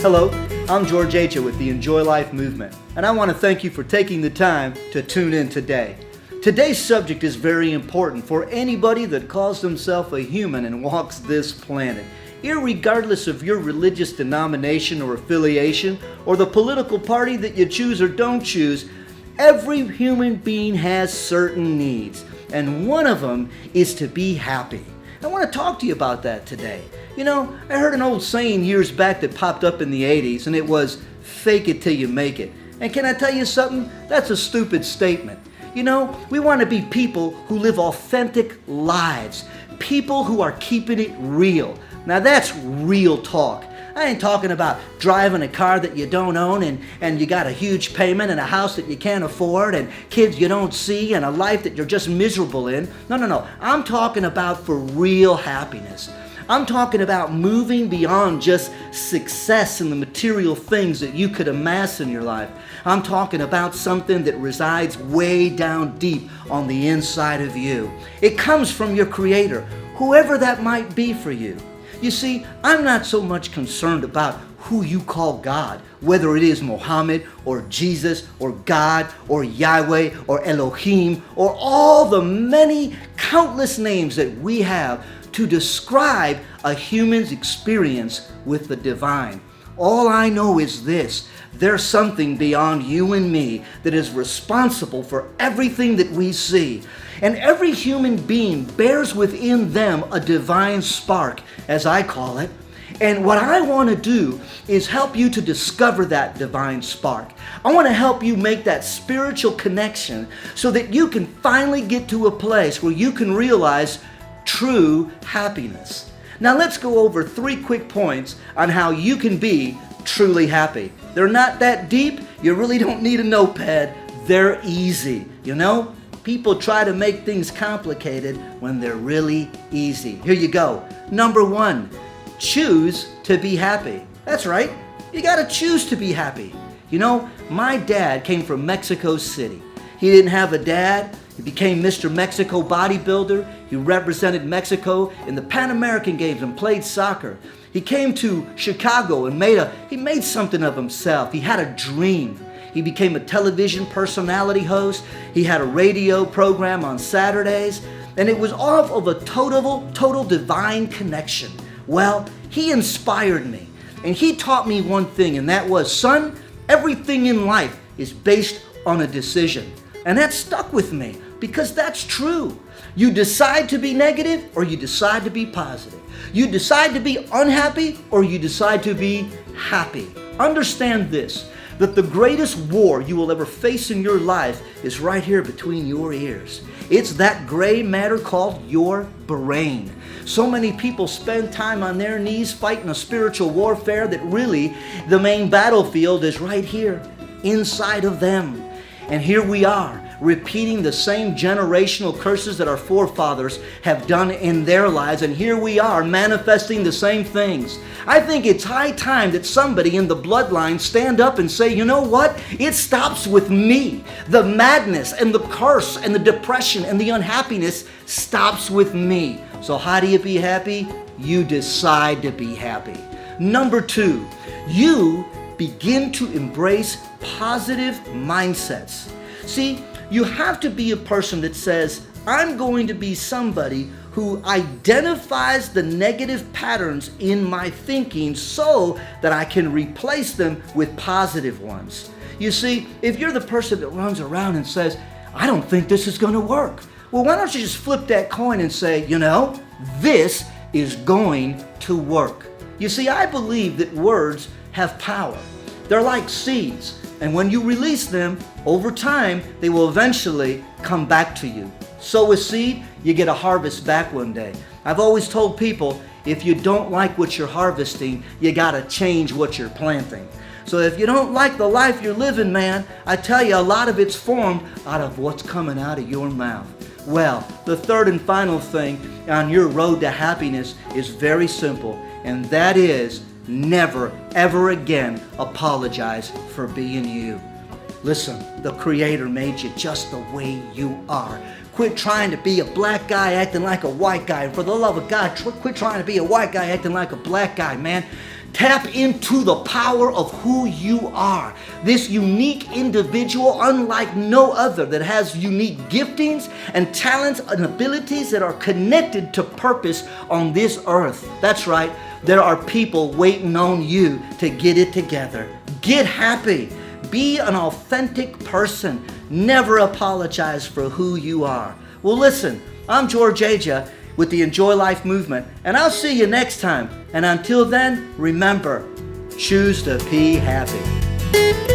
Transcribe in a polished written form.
Hello, I'm George H. with the Enjoy Life Movement, and I want to thank you for taking the time to tune in today. Today's subject is very important for anybody that calls themselves a human and walks this planet. Irregardless of your religious denomination or affiliation, or the political party that you choose or don't choose, every human being has certain needs, and one of them is to be happy. I want to talk to you about that today. You know, I heard an old saying years back that popped up in the 80s, and it was, fake it till you make it. And can I tell you something? That's a stupid statement. You know, we want to be people who live authentic lives, people who are keeping it real. Now that's real talk. I ain't talking about driving a car that you don't own and you got a huge payment and a house that you can't afford and kids you don't see and a life that you're just miserable in. No. I'm talking about for real happiness. I'm talking about moving beyond just success and the material things that you could amass in your life. I'm talking about something that resides way down deep on the inside of you. It comes from your Creator, whoever that might be for you. You see, I'm not so much concerned about who you call God, whether it is Muhammad or Jesus or God or Yahweh or Elohim or all the many countless names that we have to describe a human's experience with the divine. All I know is this: there's something beyond you and me that is responsible for everything that we see. And every human being bears within them a divine spark, as I call it. And what I want to do is help you to discover that divine spark. I want to help you make that spiritual connection so that you can finally get to a place where you can realize true happiness. Now let's go over 3 quick points on how you can be truly happy. They're not that deep. You really don't need a notepad. They're easy, you know? People try to make things complicated when they're really easy. Here you go. Number 1, choose to be happy. That's right. You got to choose to be happy. You know, my dad came from Mexico City. He didn't have a dad. He became Mr. Mexico bodybuilder. He represented Mexico in the Pan American Games and played soccer. He came to Chicago and made something of himself. He had a dream. He became a television personality host. He had a radio program on Saturdays, and it was off of a total divine connection. Well, he inspired me, and he taught me one thing, and that was, son, everything in life is based on a decision. And that stuck with me because that's true. You decide to be negative or you decide to be positive. You decide to be unhappy or you decide to be happy. Understand this, that the greatest war you will ever face in your life is right here between your ears. It's that gray matter called your brain. So many people spend time on their knees fighting a spiritual warfare that really the main battlefield is right here inside of them. And here we are, repeating the same generational curses that our forefathers have done in their lives, and here we are manifesting the same things. I think it's high time that somebody in the bloodline stand up and say, you know what? It stops with me. The madness and the curse and the depression and the unhappiness stops with me. So how do you be happy? You decide to be happy. Number 2, you begin to embrace positive mindsets. See, you have to be a person that says, I'm going to be somebody who identifies the negative patterns in my thinking so that I can replace them with positive ones. You see, if you're the person that runs around and says, I don't think this is going to work, well, why don't you just flip that coin and say, you know, this is going to work. You see, I believe that words have power. They're like seeds, and when you release them, over time, they will eventually come back to you. Sow a seed, you get a harvest back one day. I've always told people, if you don't like what you're harvesting, you gotta change what you're planting. So if you don't like the life you're living, man, I tell you, a lot of it's formed out of what's coming out of your mouth. Well, the third and final thing on your road to happiness is very simple, and that is never, ever again apologize for being you. Listen, the Creator made you just the way you are. Quit trying to be a black guy acting like a white guy. For the love of God, quit trying to be a white guy acting like a black guy, man. Tap into the power of who you are. This unique individual, unlike no other, that has unique giftings and talents and abilities that are connected to purpose on this earth. That's right. There are people waiting on you to get it together. Get happy. Be an authentic person. Never apologize for who you are. Well, listen, I'm George Aja with the Enjoy Life Movement, and I'll see you next time. And until then, remember, choose to be happy.